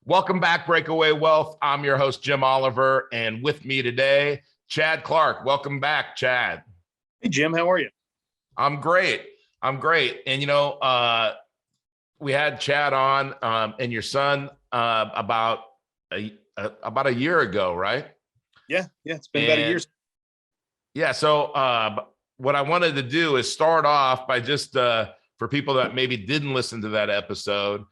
Welcome back, Breakaway Wealth. I'm your host, Jim Oliver, and with me today, Chad Clark. Welcome back, Chad. Hey, Jim, how are you? I'm great. And, we had Chad on and your son about a year ago, right? Yeah, it's been about a year. Yeah, so what I wanted to do is start off by just, for people that maybe didn't listen to that episode,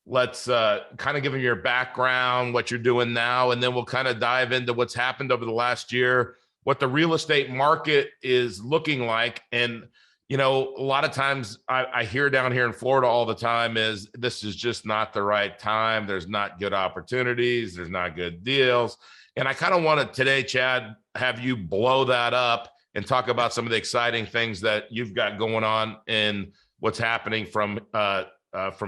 let's kind of give them your background, what you're doing now, and then we'll kind of dive into what's happened over the last year, what the real estate market is looking like. And, a lot of times I hear down here in Florida all the time is this is just not the right time. There's not good opportunities. There's not good deals. And I kind of wanted today, Chad, have you blow that up and talk about some of the exciting things that you've got going on and what's happening from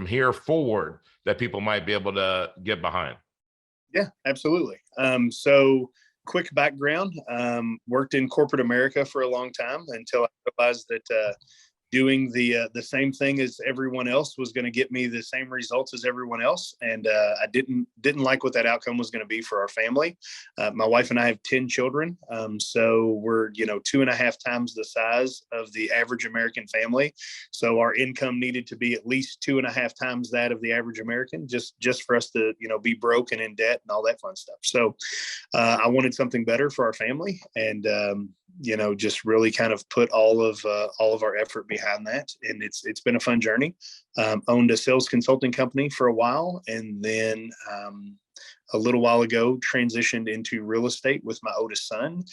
here forward that people might be able to get behind. Yeah, absolutely. So quick background, worked in corporate America for a long time until I realized that doing the same thing as everyone else was going to get me the same results as everyone else. And I didn't like what that outcome was going to be for our family. My wife and I have 10 children. So we're, 2.5 times the size of the average American family. So our income needed to be at least 2.5 times that of the average American, just for us to, be broke and in debt and all that fun stuff. So I wanted something better for our family, and just really kind of put all of our effort behind that. And it's been a fun journey. Owned a sales consulting company for a while, and then a little while ago transitioned into real estate with my oldest son.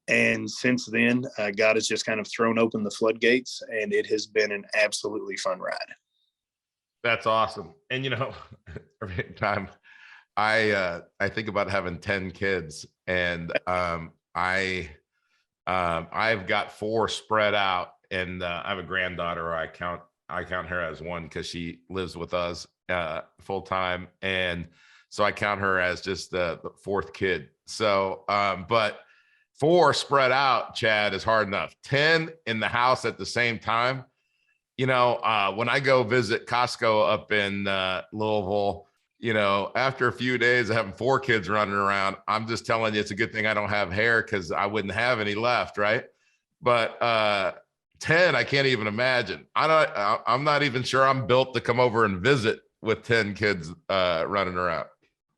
And since then, God has just kind of thrown open the floodgates, and it has been an absolutely fun ride. That's awesome. And every time I think about having 10 kids, and I've got 4 spread out, and I have a granddaughter. I count her as one because she lives with us full time, and so I count her as just the 4th kid. So, but 4 spread out, Chad, is hard enough. 10 in the house at the same time. When I go visit Costco up in Louisville, after a few days of having 4 kids running around, I'm just telling you, it's a good thing I don't have hair because I wouldn't have any left, right? But 10, I can't even imagine. I'm not even sure I'm built to come over and visit with 10 kids running around.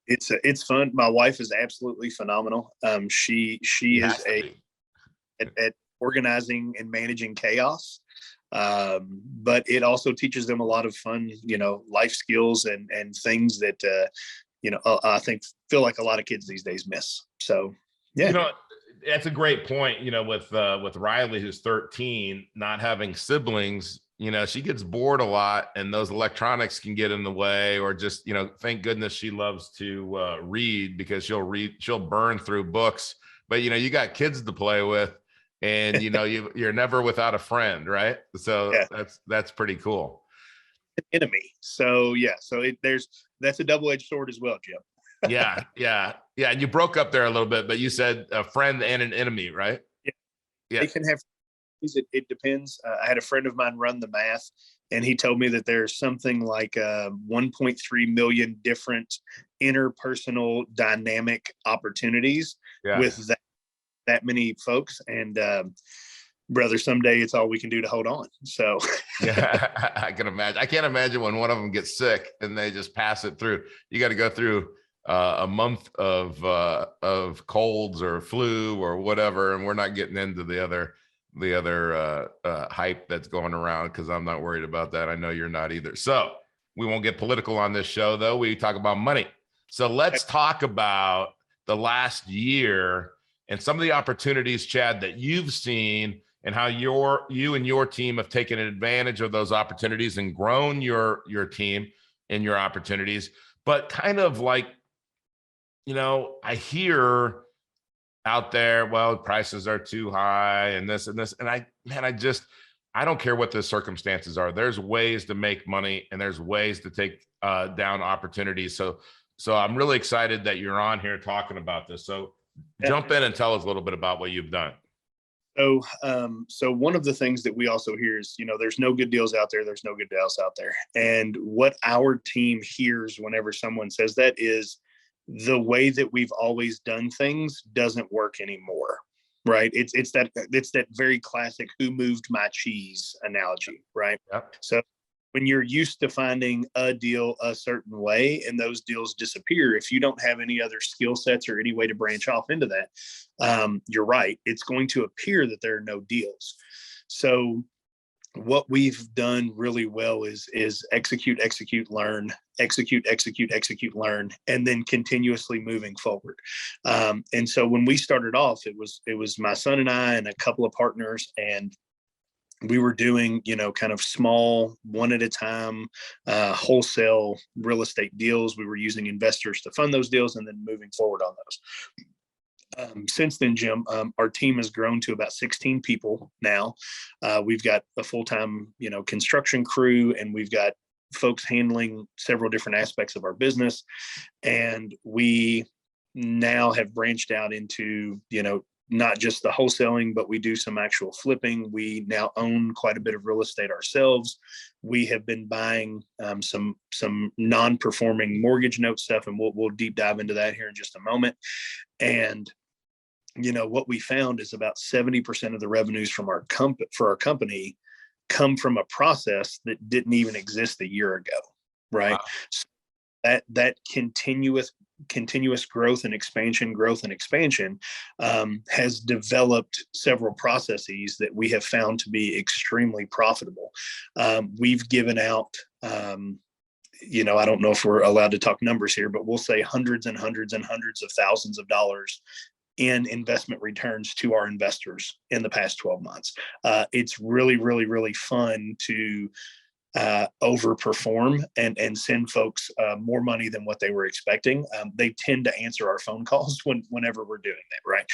It's fun. My wife is absolutely phenomenal. She is at organizing and managing chaos. But it also teaches them a lot of fun, life skills and things that, I feel like a lot of kids these days miss. So, yeah. That's a great point, with Riley, who's 13, not having siblings, she gets bored a lot, and those electronics can get in the way, or just, thank goodness she loves to read, because she'll burn through books, but, you got kids to play with. And you're never without a friend, right? So yeah. That's pretty cool. Enemy. So yeah, that's a double-edged sword as well, Jim. Yeah. And you broke up there a little bit, but you said a friend and an enemy, right? Yeah. They can have. It depends. I had a friend of mine run the math, and he told me that there's something like 1.3 million different interpersonal dynamic opportunities with that many folks. And brother, someday it's all we can do to hold on. So yeah, I can imagine. I can't imagine when one of them gets sick and they just pass it through. You got to go through a month of colds or flu or whatever, and we're not getting into the other hype that's going around, because I'm not worried about that. I know you're not either. So we won't get political on this show, though. We talk about money. So let's talk about the last year and some of the opportunities, Chad, that you've seen, and how you and your team have taken advantage of those opportunities and grown your team and your opportunities. But kind of like, I hear out there, well, prices are too high and this and this. And I don't care what the circumstances are. There's ways to make money, and there's ways to take down opportunities. So I'm really excited that you're on here talking about this. So jump in and tell us a little bit about what you've done. So one of the things that we also hear is, there's no good deals out there. There's no good deals out there. And what our team hears whenever someone says that is the way that we've always done things doesn't work anymore. Right. It's that very classic "who moved my cheese" analogy. Right. Yep. So when you're used to finding a deal a certain way and those deals disappear, if you don't have any other skill sets or any way to branch off into that, you're right. It's going to appear that there are no deals. So what we've done really well is execute, learn, learn, and then continuously moving forward. And so when we started off, it was my son and I and a couple of partners, and we were doing, kind of small, one at a time, wholesale real estate deals. We were using investors to fund those deals and then moving forward on those. Since then, Jim, our team has grown to about 16 people now. We've got a full-time, construction crew, and we've got folks handling several different aspects of our business. And we now have branched out into, not just the wholesaling, but we do some actual flipping. We now own quite a bit of real estate ourselves. We have been buying some non-performing mortgage note stuff, and we'll deep dive into that here in just a moment. And what we found is about 70% of the revenues from our company come from a process that didn't even exist a year ago, right? Wow. So that continuous growth and expansion has developed several processes that we have found to be extremely profitable. We've given out, I don't know if we're allowed to talk numbers here, but we'll say hundreds and hundreds and hundreds of thousands of dollars in investment returns to our investors in the past 12 months. It's really, really, really fun to overperform and send folks more money than what they were expecting. They tend to answer our phone calls whenever we're doing that, right?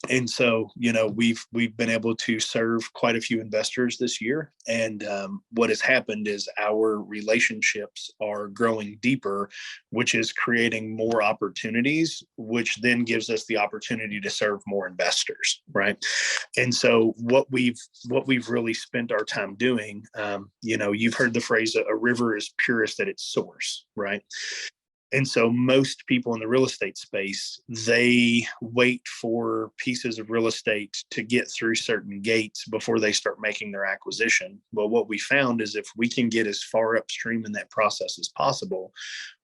And so, we've been able to serve quite a few investors this year. And what has happened is our relationships are growing deeper, which is creating more opportunities, which then gives us the opportunity to serve more investors, right? And so what we've really spent our time doing, you've heard the phrase, a river is purest at its source, right? And so most people in the real estate space, they wait for pieces of real estate to get through certain gates before they start making their acquisition. Well, what we found is if we can get as far upstream in that process as possible,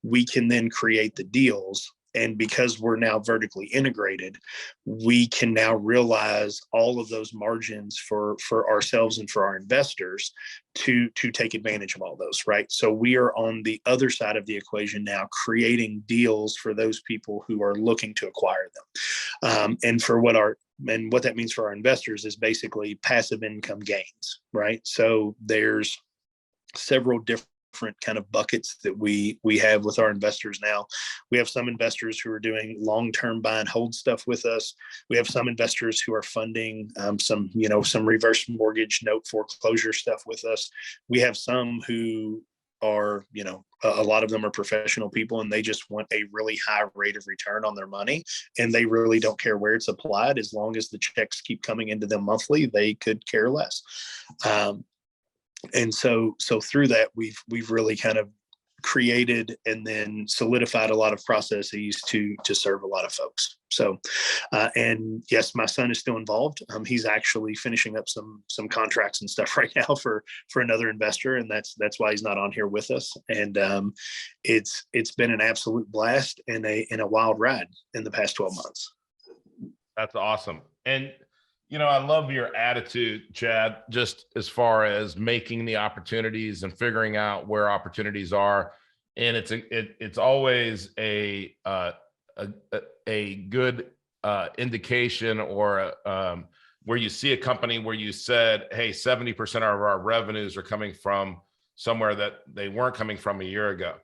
we can then create the deals. And because we're now vertically integrated, we can now realize all of those margins for ourselves and for our investors to take advantage of all those, right? So we are on the other side of the equation now, creating deals for those people who are looking to acquire them. And what that means for our investors is basically passive income gains, right? So there's several different kind of buckets that we have with our investors now. We have some investors who are doing long-term buy and hold stuff with us. We have some investors who are funding some reverse mortgage note foreclosure stuff with us. We have some who are, a lot of them are professional people, and they just want a really high rate of return on their money, and they really don't care where it's applied. As long as the checks keep coming into them monthly, they could care less. And so through that, we've really kind of created and then solidified a lot of processes to serve a lot of folks. So, and yes, my son is still involved. He's actually finishing up some contracts and stuff right now for another investor, and that's why he's not on here with us. And it's been an absolute blast and a wild ride in the past 12 months. That's awesome. And I love your attitude, Chad, just as far as making the opportunities and figuring out where opportunities are. And it's always a good indication, or where you see a company where you said, hey, 70% of our revenues are coming from somewhere that they weren't coming from a year ago.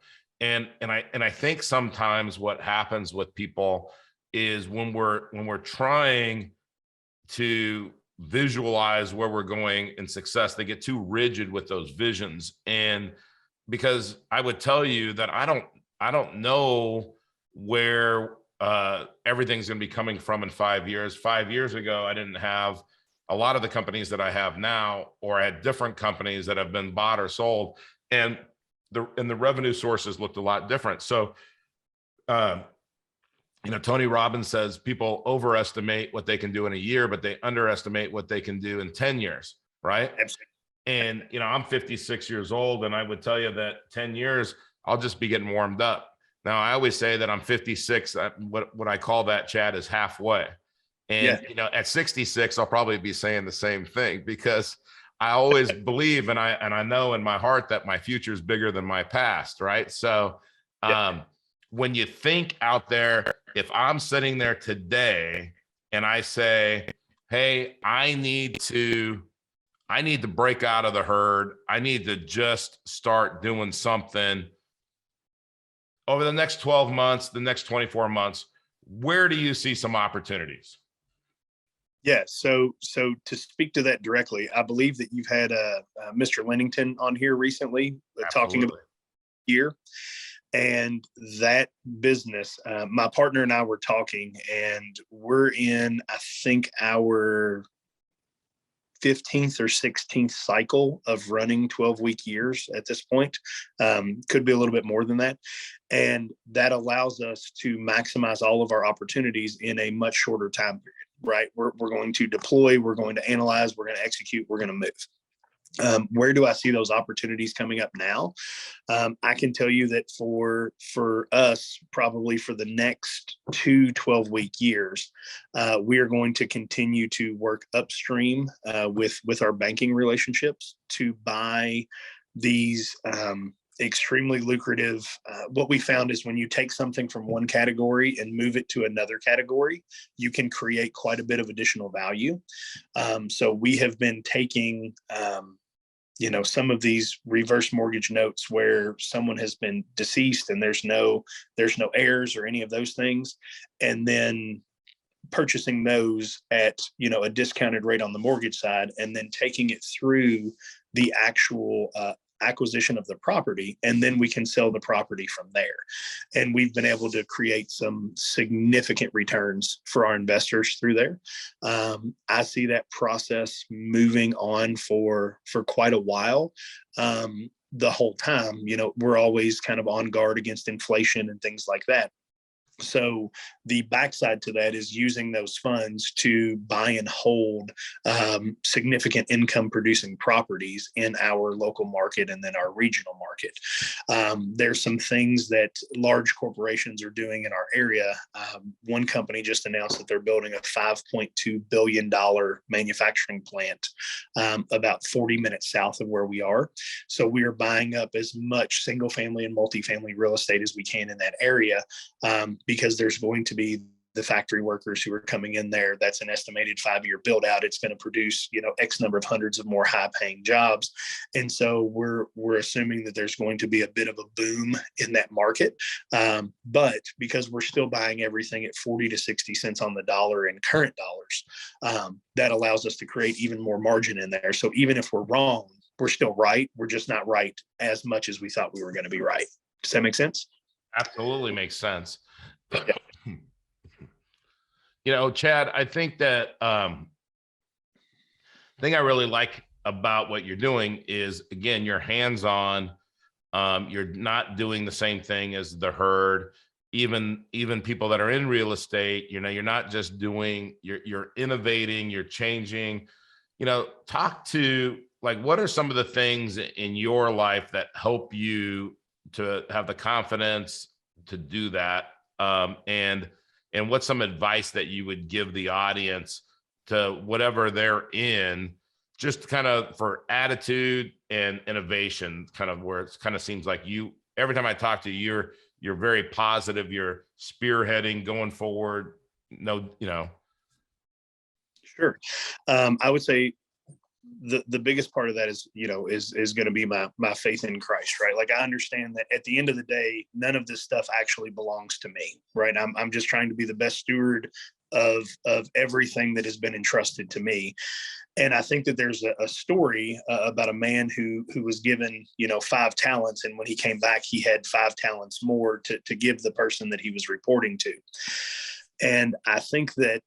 And I think sometimes what happens with people is when we're trying to visualize where we're going in success, they get too rigid with those visions. And because I would tell you that I don't know where everything's going to be coming from in 5 years. 5 years ago, I didn't have a lot of the companies that I have now, or I had different companies that have been bought or sold, and the revenue sources looked a lot different. So, Tony Robbins says people overestimate what they can do in a year, but they underestimate what they can do in 10 years, right? Absolutely. And, I'm 56 years old, and I would tell you that 10 years, I'll just be getting warmed up. Now, I always say that I'm 56. What I call that, Chad, is halfway. And, at 66, I'll probably be saying the same thing, because I always believe, and I know in my heart that my future is bigger than my past, right? So, when you think out there, if I'm sitting there today and I say, hey, I need to break out of the herd, I need to just start doing something over the next 12 months, the next 24 months, where do you see some opportunities? Yeah. So to speak to that directly, I believe that you've had Mr. Lennington on here recently talking about here. And that business, my partner and I were talking, and we're in, I think, our 15th or 16th cycle of running 12-week years at this point. Could be a little bit more than that. And that allows us to maximize all of our opportunities in a much shorter time period, right? We're going to deploy, we're going to analyze, we're going to execute, we're going to move. Where do I see those opportunities coming up now? I can tell you that for us, probably for the next 12-week years, we are going to continue to work upstream with our banking relationships to buy these extremely lucrative. What we found is when you take something from one category and move it to another category, you can create quite a bit of additional value. So we have been taking some of these reverse mortgage notes where someone has been deceased and there's no heirs or any of those things, and then purchasing those at a discounted rate on the mortgage side, and then taking it through the actual acquisition of the property, and then we can sell the property from there. And we've been able to create some significant returns for our investors through there. I see that process moving on for quite a while. The whole time, we're always kind of on guard against inflation and things like that. So the backside to that is using those funds to buy and hold significant income producing properties in our local market and then our regional market. There's some things that large corporations are doing in our area. One company just announced that they're building a $5.2 billion manufacturing plant about 40 minutes south of where we are. So we are buying up as much single family and multifamily real estate as we can in that area. Because there's going to be the factory workers who are coming in there. That's an estimated 5-year build out. It's going to produce, X number of hundreds of more high paying jobs. And so we're assuming that there's going to be a bit of a boom in that market. But because we're still buying everything at 40 to 60 cents on the dollar in current dollars, that allows us to create even more margin in there. So even if we're wrong, we're still right. We're just not right as much as we thought we were going to be right. Does that make sense? Absolutely makes sense. Chad, I think that thing I really like about what you're doing is, again, you're hands-on. You're not doing the same thing as the herd. Even people that are in real estate, you're not just doing, you're innovating, you're changing. Talk to, what are some of the things in your life that help you to have the confidence to do that? And what's some advice that you would give the audience to whatever they're in, just kind of for attitude and innovation, kind of where it kind of seems like every time I talk to you, you're very positive, you're spearheading, going forward. Sure. I would say the biggest part of that is going to be my faith in Christ, right? Like, I understand that at the end of the day, none of this stuff actually belongs to me, right? I'm just trying to be the best steward of everything that has been entrusted to me. And I think that there's a story about a man who was given, 5 talents, and when he came back, he had 5 talents more to give the person that he was reporting to. And I think that,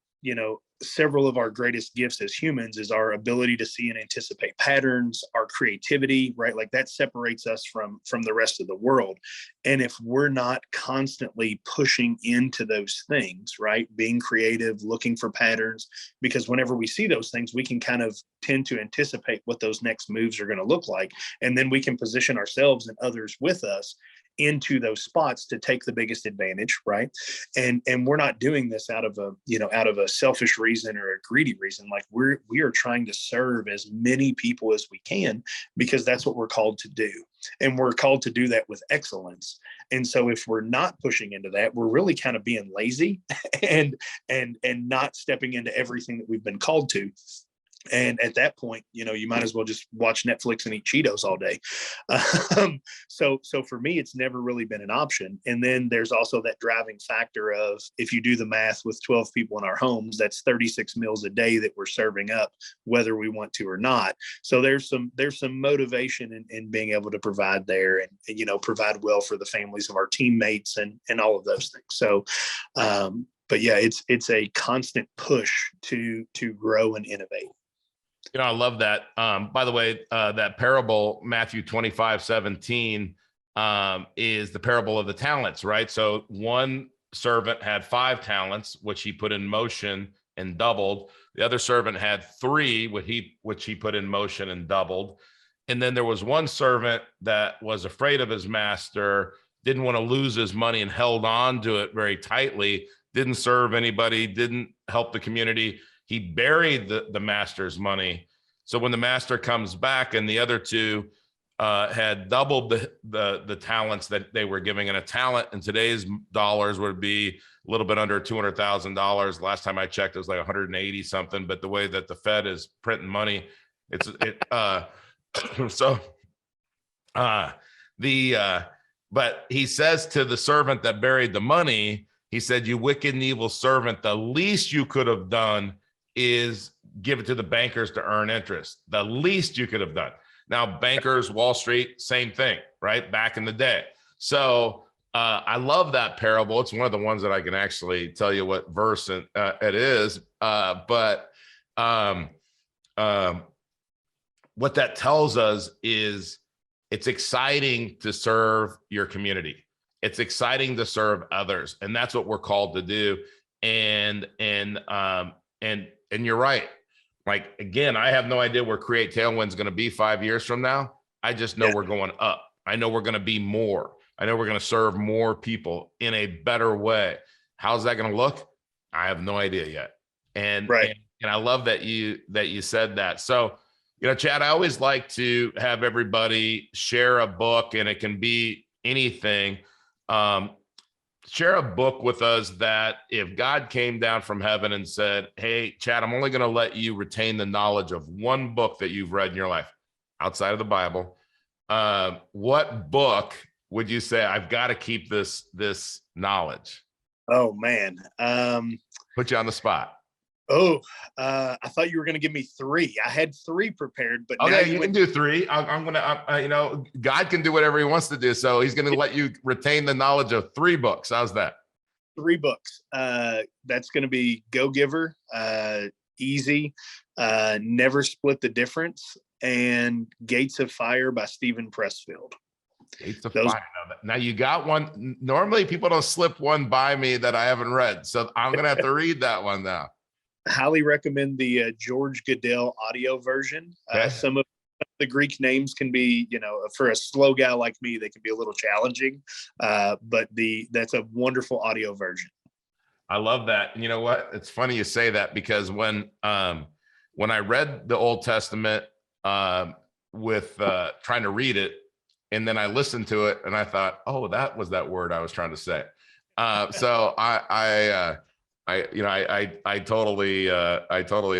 several of our greatest gifts as humans is our ability to see and anticipate patterns, our creativity, right? Like that separates us from the rest of the world. And if we're not constantly pushing into those things, right? Being creative, looking for patterns, because whenever we see those things, we can kind of tend to anticipate what those next moves are going to look like. And then we can position ourselves and others with us into those spots to take the biggest advantage, right? And we're not doing this out of a selfish reason or a greedy reason. Like we are trying to serve as many people as we can, because that's what we're called to do, and we're called to do that with excellence. And so if we're not pushing into that, we're really kind of being lazy and not stepping into everything that we've been called to. And at that point, you might as well just watch Netflix and eat Cheetos all day. So for me, it's never really been an option. And then there's also that driving factor of, if you do the math with 12 people in our homes, that's 36 meals a day that we're serving up, whether we want to or not. So there's some motivation in being able to provide there, and, provide well for the families of our teammates and all of those things. So, but yeah, it's a constant push to grow and innovate. I love that. By the way, that parable, Matthew 25:17, is the parable of the talents, right? So one servant had 5 talents, which he put in motion and doubled. The other servant had 3, which he put in motion and doubled. And then there was one servant that was afraid of his master, didn't want to lose his money, and held on to it very tightly, didn't serve anybody, didn't help the community. He buried the master's money. So when the master comes back, and the other 2 had doubled the talents that they were giving, and a talent in today's dollars would be a little bit under $200,000. Last time I checked, it was like 180 something. But the way that the Fed is printing money, but he says to the servant that buried the money, he said, "You wicked and evil servant, the least you could have done is give it to the bankers to earn interest." The least you could have done. Now, bankers, Wall Street, same thing, right? Back in the day. So I love that parable. It's one of the ones that I can actually tell you what verse it is. But what that tells us is it's exciting to serve your community. It's exciting to serve others. And that's what we're called to do. And you're right. Like, again, I have no idea where Create Tailwinds is going to be 5 years from now. I just know we're going up. I know we're going to be more. I know we're going to serve more people in a better way. How's that going to look? I have no idea yet. And I love that you said that. So, Chad, I always like to have everybody share a book, and it can be anything. Share a book with us that if God came down from heaven and said, "Hey, Chad, I'm only going to let you retain the knowledge of one book that you've read in your life outside of the Bible," what book would you say, "I've got to keep this knowledge"? Oh, man. Put you on the spot. I thought you were going to give me 3. I had 3 prepared, but okay, you can do 3. I'm going to, God can do whatever he wants to do. So he's going to let you retain the knowledge of 3 books. How's that? 3 books. That's going to be Go Giver, Easy, Never Split the Difference, and Gates of Fire by Stephen Pressfield. Gates of Fire. Now you got one. Normally people don't slip one by me that I haven't read. So I'm going to have to read that one now. Highly recommend the George Goodell audio version. Okay. Some of the Greek names can be, for a slow guy like me, they can be a little challenging. But that's a wonderful audio version. I love that. You know what? It's funny you say that, because when I read the Old Testament with trying to read it, and then I listened to it, and I thought, oh, that was that word I was trying to say. So I totally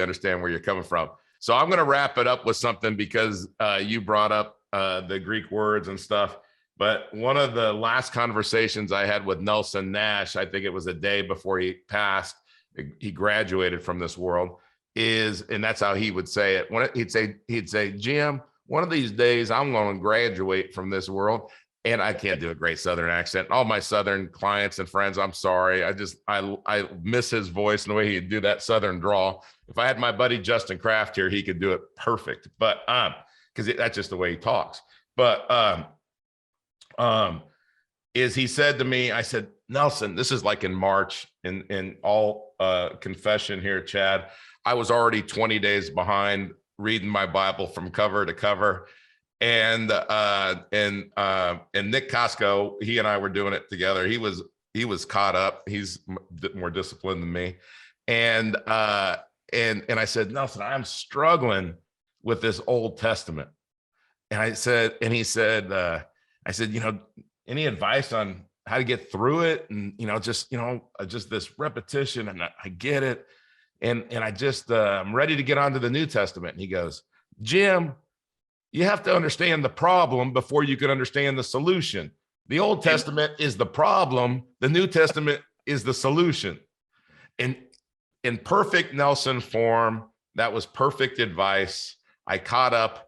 understand where you're coming from. So I'm going to wrap it up with something, because you brought up the Greek words and stuff. But one of the last conversations I had with Nelson Nash, I think it was a day before he passed, he graduated from this world. is, and that's how he would say it. He'd say, Jim, one of these days I'm going to graduate from this world. And I can't do a great Southern accent. All my Southern clients and friends, I'm sorry. I miss his voice and the way he'd do that Southern drawl. If I had my buddy Justin Kraft here, he could do it perfect. But because that's just the way he talks. But is he said to me, I said, Nelson, this is like in March, in all confession here, Chad, I was already 20 days behind reading my Bible from cover to cover. And Nick Costco, he and I were doing it together. He was caught up. He's more disciplined than me. And I said, Nelson, I'm struggling with this Old Testament. And he said, I said, any advice on how to get through it? And, just this repetition, and I get it. And I'm ready to get onto the New Testament. And he goes, Jim, you have to understand the problem before you can understand the solution. The Old Testament is the problem. The New Testament is the solution. And in perfect Nelson form, that was perfect advice. I caught up.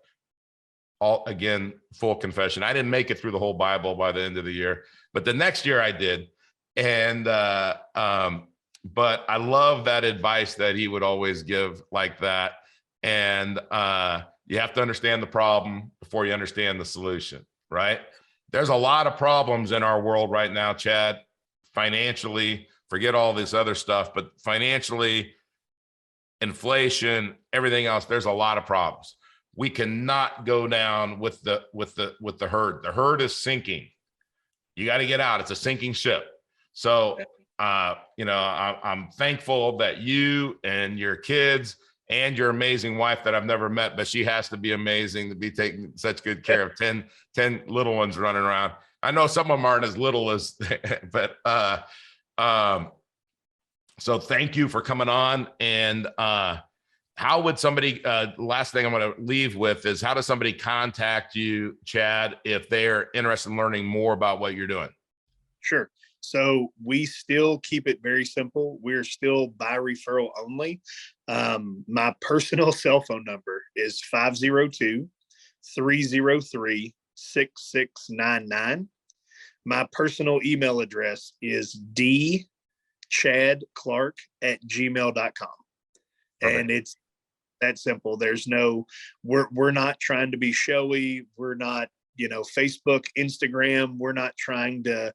Again, full confession, I didn't make it through the whole Bible by the end of the year, but the next year I did. And but I love that advice that he would always give like that. And you have to understand the problem before you understand the solution, right? There's a lot of problems in our world right now, Chad. Financially, forget all this other stuff, but financially, inflation, everything else, there's a lot of problems. We cannot go down with the herd. The herd is sinking. You got to get out. It's a sinking ship. So, I'm thankful that you and your kids and your amazing wife that I've never met, but she has to be amazing to be taking such good care of 10 little ones running around. I know some of them aren't as little as, but so thank you for coming on. And how would somebody, last thing I'm going to leave with is, how does somebody contact you, Chad, if they're interested in learning more about what you're doing? Sure. So we still keep it very simple. We're still by referral only. My personal cell phone number is 502-303-6699. My personal email address is dchadclark@gmail.com. And it's that simple. There's no, we're not trying to be showy. We're not, Facebook, Instagram. We're not trying to,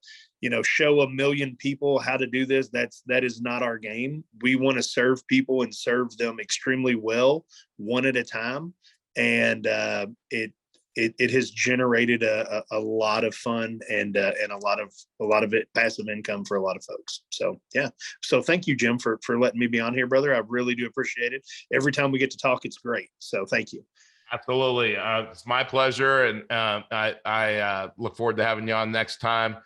show a million people how to do this. That is not our game. We want to serve people and serve them extremely well, one at a time. And it has generated a lot of fun and a lot of it passive income for a lot of folks. So yeah. So thank you, Jim, for letting me be on here, brother. I really do appreciate it. Every time we get to talk, it's great. So thank you. Absolutely. It's my pleasure. And I look forward to having you on next time.